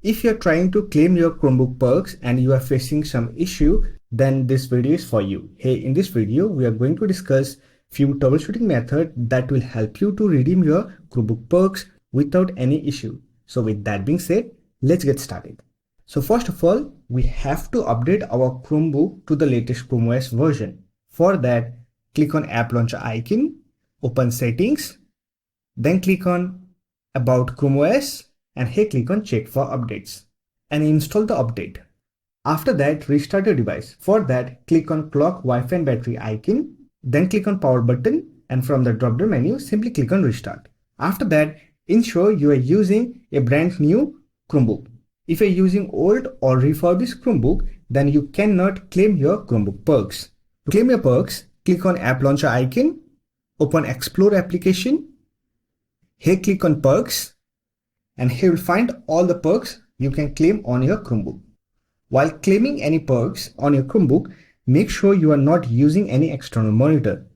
If you're trying to claim your Chromebook perks and you are facing some issue, then this video is for you. Hey, in this video, we are going to discuss few troubleshooting methods that will help you to redeem your Chromebook perks without any issue. So with that being said, let's get started. So first of all, we have to update our Chromebook to the latest Chrome OS version. For that, click on App Launcher icon, open Settings, then click on About Chrome OS and here click on Check for Updates and install the update. After that, restart your device. For that, click on Clock, Wi-Fi and Battery icon, then click on Power button and from the drop-down menu, simply click on Restart. After that, ensure you are using a brand new Chromebook. If you're using old or refurbished Chromebook, then you cannot claim your Chromebook perks. To claim your perks, click on App Launcher icon, open Explore application, here click on Perks, and here you'll find all the perks you can claim on your Chromebook. While claiming any perks on your Chromebook, make sure you are not using any external monitor,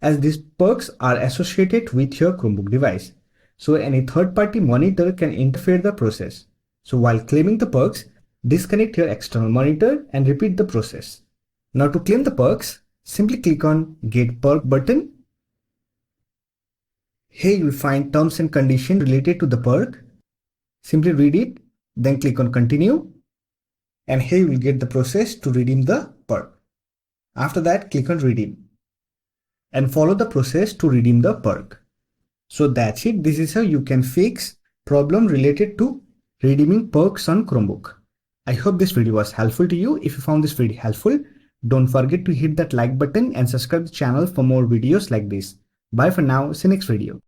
as these perks are associated with your Chromebook device. So any third-party monitor can interfere the process. So while claiming the perks, disconnect your external monitor and repeat the process. Now to claim the perks, simply click on Get Perk button. Here you will find terms and conditions related to the perk. Simply read it, then click on Continue. And here you will get the process to redeem the perk. After that, click on Redeem and follow the process to redeem the perk. So that's it. This is how you can fix problem related to redeeming perks on Chromebook. I hope this video was helpful to you. If you found this video helpful, don't forget to hit that like button and subscribe to the channel for more videos like this. Bye for now. See you next video.